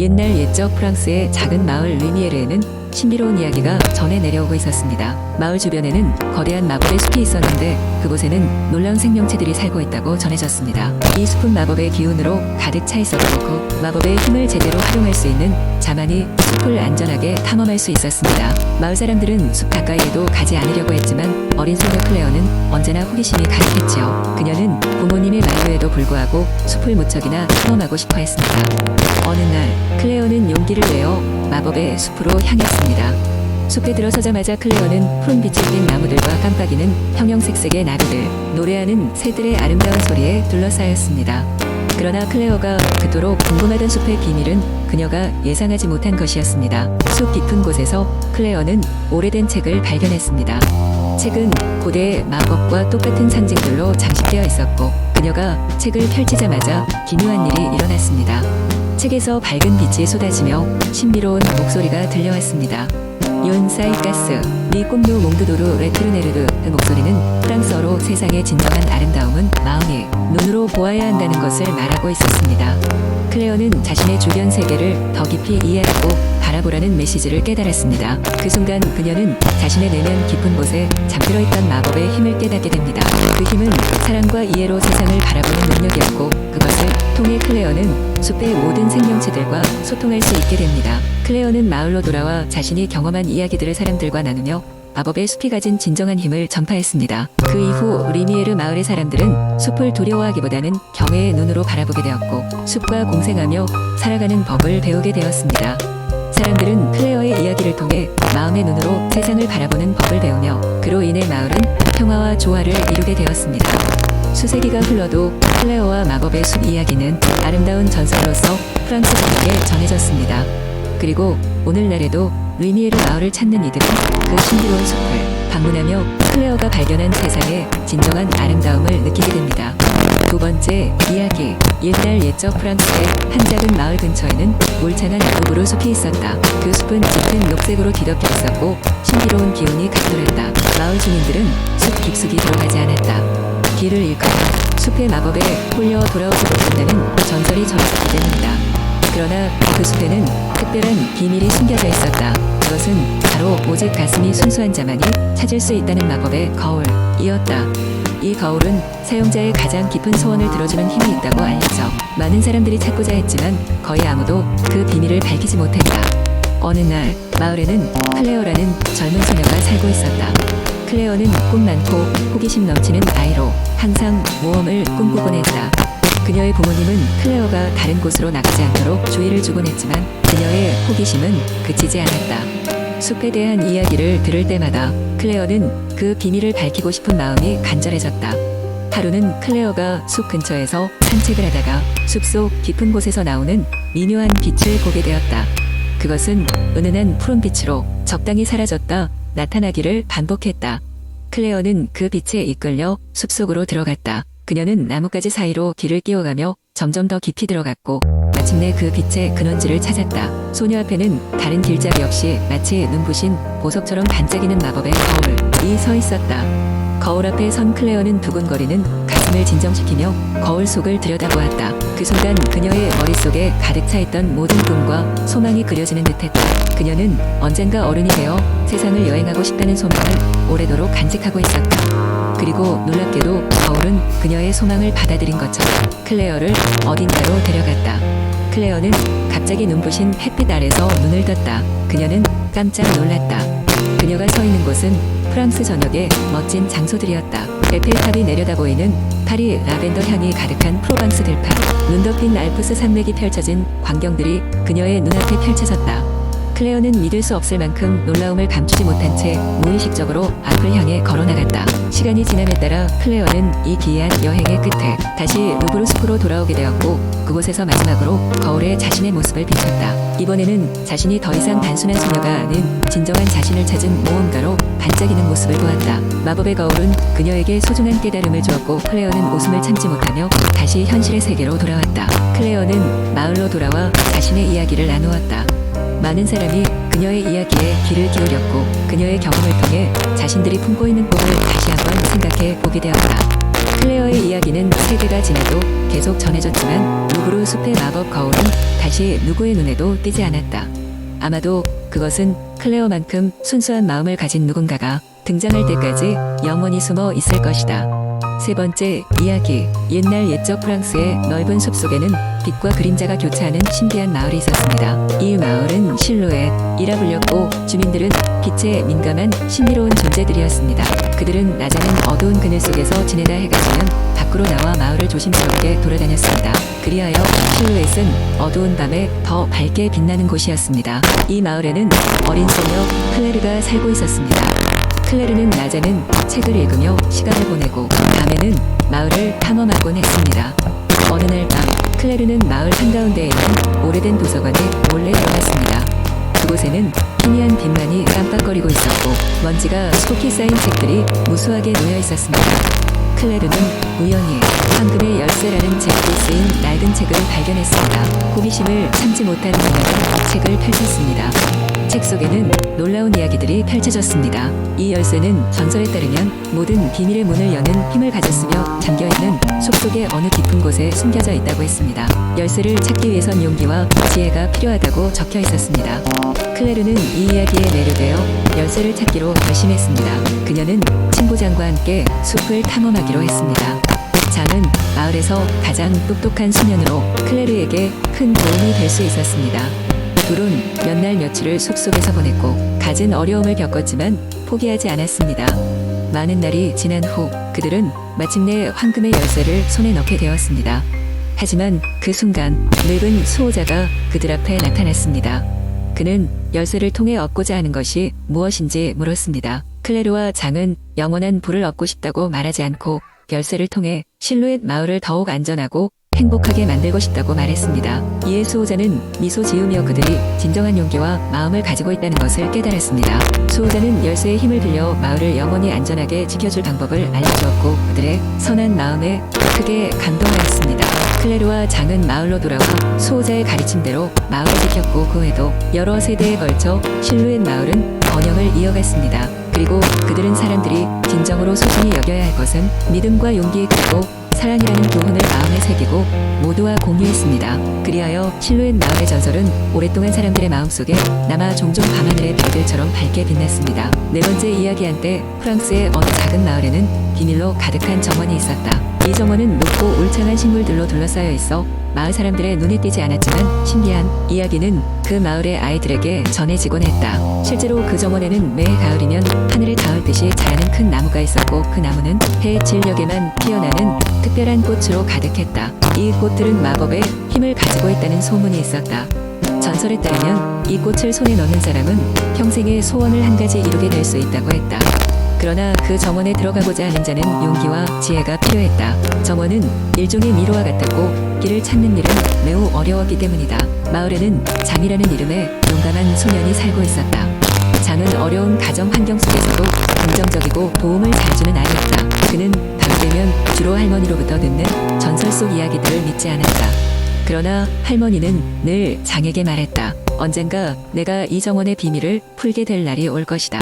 옛날 옛적 프랑스의 작은 마을 르미에르에는 신비로운 이야기가 전해 내려오고 있었습니다. 마을 주변에는 거대한 마법의 숲이 있었는데 그곳에는 놀라운 생명체들이 살고 있다고 전해졌습니다. 이 숲은 마법의 기운으로 가득 차 있었고 마법의 힘을 제대로 활용할 수 있는 자만이 숲을 안전하게 탐험할 수 있었습니다. 마을 사람들은 숲 가까이에도 가지 않으려고 했지만 어린 소녀 클레어는 언제나 호기심이 가득했지요. 그녀는 부모님의 만류에도 불구하고 숲을 무척이나 탐험하고 싶어 했습니다. 어느 날 클레어는 용기를 내어 마법의 숲으로 향했습니다. 숲에 들어서자마자 클레어는 푸른 빛을 띤 나무들과 깜빡이는 형형색색의 나비들, 노래하는 새들의 아름다운 소리에 둘러싸였습니다. 그러나 클레어가 그토록 궁금하던 숲의 비밀은 그녀가 예상하지 못한 것이었습니다. 숲 깊은 곳에서 클레어는 오래된 책을 발견했습니다. 책은 고대의 마법과 똑같은 상징들로 장식되어 있었고 그녀가 책을 펼치자마자 기묘한 일이 일어났습니다. 책에서 밝은 빛이 쏟아지며 신비로운 목소리가 들려왔습니다. 욘 사이가스, 니 꿈누 몽드도르 레트르네르르 그 목소리는 프랑스어로 세상의 진정한 아름다움은 마음이 눈으로 보아야 한다는 것을 말하고 있었습니다. 클레어는 자신의 주변 세계를 더 깊이 이해하고 바라보라는 메시지를 깨달았습니다. 그 순간 그녀는 자신의 내면 깊은 곳에 잠들어 있던 마법의 힘을 깨닫게 됩니다. 그 힘은 사랑과 이해로 세상을 바라보는 능력이었고 그것을 통해 클레어는 숲의 모든 생명체들과 소통할 수 있게 됩니다. 클레어는 마을로 돌아와 자신이 경험한 이야기들을 사람들과 나누며 마법의 숲이 가진 진정한 힘을 전파했습니다. 그 이후 리미에르 마을의 사람들은 숲을 두려워하기보다는 경외의 눈으로 바라보게 되었고 숲과 공생하며 살아가는 법을 배우게 되었습니다. 사람들은 클레어의 이야기를 통해 마음의 눈으로 세상을 바라보는 법을 배우며 그로 인해 마을은 평화와 조화를 이루게 되었습니다. 수세기가 흘러도 클레어와 마법의 숲 이야기는 아름다운 전설로서 프랑스 전역에 전해졌습니다. 그리고 오늘날에도 르미에르 마을을 찾는 이들은 그 신비로운 숲을 방문하며 클레어가 발견한 세상의 진정한 아름다움을 느끼게 됩니다. 두 번째 이야기. 옛날 옛적 프랑스의 한 작은 마을 근처에는 울창한 우브르 숲이 있었다. 그 숲은 짙은 녹색으로 뒤덮여 있었고 신비로운 기운이 감돌았다. 마을 주민들은 숲 깊숙이 들어가지 않았다. 길을 잃거나 숲의 마법에 홀려 돌아오지 못한다는 전설이 전해지기 때문이다. 그러나 그 숲에는 특별한 비밀이 숨겨져 있었다. 그것은 바로 오직 가슴이 순수한 자만이 찾을 수 있다는 마법의 거울이었다. 이 거울은 사용자의 가장 깊은 소원을 들어주는 힘이 있다고 알려져 많은 사람들이 찾고자 했지만 거의 아무도 그 비밀을 밝히지 못했다. 어느 날 마을에는 클레어라는 젊은 소녀가 살고 있었다. 클레어는 꿈 많고 호기심 넘치는 아이로 항상 모험을 꿈꾸곤 했다. 그녀의 부모님은 클레어가 다른 곳으로 나가지 않도록 주의를 주곤 했지만 그녀의 호기심은 그치지 않았다. 숲에 대한 이야기를 들을 때마다 클레어는 그 비밀을 밝히고 싶은 마음이 간절해졌다. 하루는 클레어가 숲 근처에서 산책을 하다가 숲속 깊은 곳에서 나오는 미묘한 빛을 보게 되었다. 그것은 은은한 푸른 빛으로 적당히 사라졌다 나타나기를 반복했다. 클레어는 그 빛에 이끌려 숲속으로 들어갔다. 그녀는 나뭇가지 사이로 길을 끼워가며 점점 더 깊이 들어갔고 마침내 그 빛의 근원지를 찾았다. 소녀 앞에는 다른 길잡이 없이 마치 눈부신 보석처럼 반짝이는 마법의 거울이 서 있었다. 거울 앞에 선 클레어는 두근거리는 가슴을 진정시키며 거울 속을 들여다보았다. 그 순간 그녀의 머릿속에 가득 차 있던 모든 꿈과 소망이 그려지는 듯했다. 그녀는 언젠가 어른이 되어 세상을 여행하고 싶다는 소망을 오래도록 간직하고 있었다. 그리고 놀랍게도 거울은 그녀의 소망을 받아들인 것처럼 클레어를 어딘가로 데려갔다. 클레어는 갑자기 눈부신 햇빛 아래서 눈을 떴다. 그녀는 깜짝 놀랐다. 그녀가 서 있는 곳은 프랑스 전역의 멋진 장소들이었다. 에펠탑이 내려다보이는 파리 라벤더 향이 가득한 프로방스 들판, 눈 덮인 알프스 산맥이 펼쳐진 광경들이 그녀의 눈앞에 펼쳐졌다. 클레어는 믿을 수 없을 만큼 놀라움을 감추지 못한 채 무의식적으로 앞을 향해 걸어나갔다. 시간이 지남에 따라 클레어는 이 기이한 여행의 끝에 다시 루브르 숲으로 돌아오게 되었고 그곳에서 마지막으로 거울에 자신의 모습을 비췄다. 이번에는 자신이 더 이상 단순한 소녀가 아닌 진정한 자신을 찾은 모험가로 반짝이는 모습을 보았다. 마법의 거울은 그녀에게 소중한 깨달음을 주었고 클레어는 웃음을 참지 못하며 다시 현실의 세계로 돌아왔다. 클레어는 마을로 돌아와 자신의 이야기를 나누었다. 많은 사람이 그녀의 이야기에 귀를 기울였고 그녀의 경험을 통해 자신들이 품고 있는 꿈을 다시 한번 생각해 보게 되었다. 클레어의 이야기는 세대가 지나도 계속 전해졌지만 루브르 숲의 마법 거울은 다시 누구의 눈에도 띄지 않았다. 아마도 그것은 클레어만큼 순수한 마음을 가진 누군가가 등장할 때까지 영원히 숨어 있을 것이다. 세 번째 이야기. 옛날 옛적 프랑스의 넓은 숲속에는 빛과 그림자가 교차하는 신비한 마을이 있었습니다. 이 마을은 실루엣이라 불렸고 주민들은 빛에 민감한 신비로운 존재들이었습니다. 그들은 낮에는 어두운 그늘 속에서 지내다 해가 지면 밖으로 나와 마을을 조심스럽게 돌아다녔습니다. 그리하여 실루엣은 어두운 밤에 더 밝게 빛나는 곳이었습니다. 이 마을에는 어린 소녀 클레르가 살고 있었습니다. 클레르는 낮에는 책을 읽으며 시간을 보내고 밤에는 마을을 탐험하곤 했습니다. 어느 날 밤 클레르는 마을 한가운데에 있는 오래된 도서관에 몰래 들어갔습니다. 그곳에는 희미한 빛만이 깜빡거리고 있었고 먼지가 수북히 쌓인 책들이 무수하게 놓여 있었습니다. 클레르는 우연히 황금의 열쇠라는 제목이 쓰인 낡은 책을 발견했습니다. 호기심을 참지 못한 그녀가 책을 펼쳤습니다. 책 속에는 놀라운 이야기들이 펼쳐졌습니다. 이 열쇠는 전설에 따르면 모든 비밀의 문을 여는 힘을 가졌으며 잠겨있는 숲속의 어느 깊은 곳에 숨겨져 있다고 했습니다. 열쇠를 찾기 위해선 용기와 지혜가 필요하다고 적혀 있었습니다. 클레르는 이 이야기에 매료되어 열쇠를 찾기로 결심했습니다. 그녀는 친구장과 함께 숲을 탐험하기로 했습니다. 장은 마을에서 가장 똑똑한 소년으로 클레르에게 큰 도움이 될 수 있었습니다. 둘은 몇 날 며칠을 숲속에서 보냈고 갖은 어려움을 겪었지만 포기하지 않았습니다. 많은 날이 지난 후 그들은 마침내 황금의 열쇠를 손에 넣게 되었습니다. 하지만 그 순간 늙은 수호자가 그들 앞에 나타났습니다. 그는 열쇠를 통해 얻고자 하는 것이 무엇인지 물었습니다. 클레르와 장은 영원한 부를 얻고 싶다고 말하지 않고 열쇠를 통해 실루엣 마을을 더욱 안전하고 행복하게 만들고 싶다고 말했습니다. 이에 수호자는 미소 지으며 그들이 진정한 용기와 마음을 가지고 있다는 것을 깨달았습니다. 수호자는 열쇠의 힘을 빌려 마을을 영원히 안전하게 지켜줄 방법을 알려주었고 그들의 선한 마음에 크게 감동하였습니다. 클레르와 장은 마을로 돌아와 수호자의 가르침대로 마을을 지켰고 그 후에도 여러 세대에 걸쳐 실루엣 마을은 번영을 이어갔습니다. 그리고 그들은 사람들이 진정으로 소중히 여겨야 할 것은 믿음과 용기 그리고 사랑이라는 교훈을 마음에 새기고 모두와 공유했습니다. 그리하여 실루엣 마을의 전설은 오랫동안 사람들의 마음속에 남아 종종 밤하늘의 별들처럼 밝게 빛났습니다. 네 번째 이야기. 한때 프랑스의 어느 작은 마을에는 비밀로 가득한 정원이 있었다. 이 정원은 높고 울창한 식물들로 둘러싸여 있어 마을 사람들의 눈에 띄지 않았지만 신기한 이야기는 그 마을의 아이들에게 전해지곤 했다. 실제로 그 정원에는 매해 가을이면 하늘을 닿을 듯이 자라는 큰 나무가 있었고 그 나무는 해의 진력에만 피어나는 특별한 꽃으로 가득했다. 이 꽃들은 마법의 힘을 가지고 있다는 소문이 있었다. 전설에 따르면 이 꽃을 손에 넣는 사람은 평생의 소원을 한 가지 이루게 될 수 있다고 했다. 그러나 그 정원에 들어가고자 하는 자는 용기와 지혜가 필요했다. 정원은 일종의 미로와 같았고 길을 찾는 일은 매우 어려웠기 때문이다. 마을에는 장이라는 이름의 용감한 소년이 살고 있었다. 장은 어려운 가정 환경 속에서도 긍정적이고 도움을 잘 주는 아이였다. 그는 밤 되면 주로 할머니로부터 듣는 전설 속 이야기들을 믿지 않았다. 그러나 할머니는 늘 장에게 말했다. 언젠가 내가 이 정원의 비밀을 풀게 될 날이 올 것이다.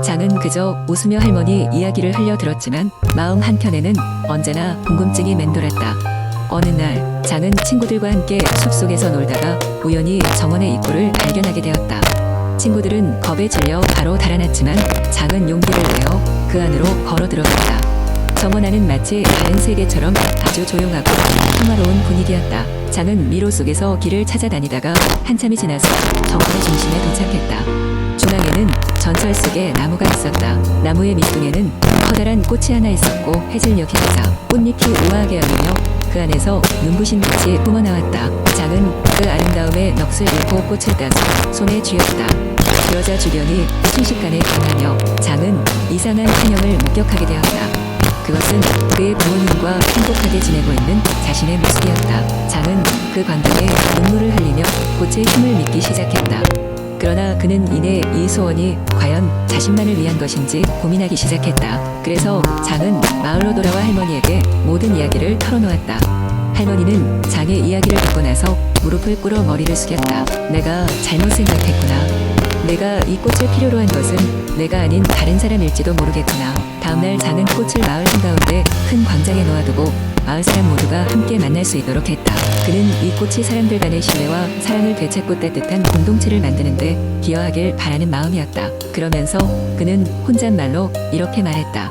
장은 그저 웃으며 할머니 이야기를 흘려 들었지만 마음 한켠에는 언제나 궁금증이 맴돌았다. 어느 날 장은 친구들과 함께 숲속에서 놀다가 우연히 정원의 입구를 발견하게 되었다. 친구들은 겁에 질려 바로 달아났지만 장은 용기를 내어 그 안으로 걸어 들어갔다. 정원 안은 마치 다른 세계처럼 아주 조용하고 평화로운 분위기였다. 장은 미로 속에서 길을 찾아다니다가 한참이 지나서 정원의 중심에 도착했다. 중앙에는 전설 속의 나무가 있었다. 나무의 밑둥에는 커다란 꽃이 하나 있었고 해질녘의 바다, 꽃잎이 우아하게 열리며 그 안에서 눈부신 빛이 뿜어나왔다. 장은 그 아름다움에 넋을 잃고 꽃을 따서 손에 쥐었다. 그러자 주변이 순식간에 변하며 장은 이상한 환영을 목격하게 되었다. 그것은 그의 부모님과 행복하게 지내고 있는 자신의 모습이었다. 장은 그 광경에 눈물을 흘리며 꽃의 힘을 믿기 시작했다. 그러나 그는 이내 이 소원이 과연 자신만을 위한 것인지 고민하기 시작했다. 그래서 장은 마을로 돌아와 할머니에게 모든 이야기를 털어놓았다. 할머니는 장의 이야기를 듣고 나서 무릎을 꿇어 머리를 숙였다. 내가 잘못 생각했구나. 내가 이 꽃을 필요로 한 것은 내가 아닌 다른 사람일지도 모르겠구나. 다음날 장은 꽃을 마을 한가운데 큰 광장에 놓아두고 마을 사람 모두가 함께 만날 수 있도록 했다. 그는 이 꽃이 사람들 간의 신뢰와 사랑을 되찾고 따뜻한 공동체를 만드는데 기여하길 바라는 마음이었다. 그러면서 그는 혼잣말로 이렇게 말했다.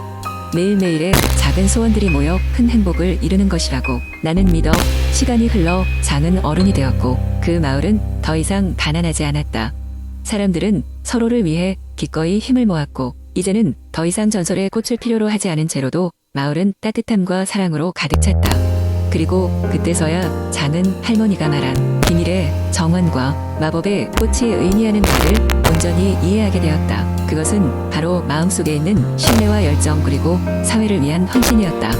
매일매일의 작은 소원들이 모여 큰 행복을 이루는 것이라고. 나는 믿어. 시간이 흘러 장은 어른이 되었고 그 마을은 더 이상 가난하지 않았다. 사람들은 서로를 위해 기꺼이 힘을 모았고 이제는 더 이상 전설의 꽃을 필요로 하지 않은 채로도 마을은 따뜻함과 사랑으로 가득 찼다. 그리고 그때서야 장은 할머니가 말한 비밀의 정원과 마법의 꽃이 의미하는 바를 온전히 이해하게 되었다. 그것은 바로 마음속에 있는 신뢰와 열정 그리고 사회를 위한 헌신이었다.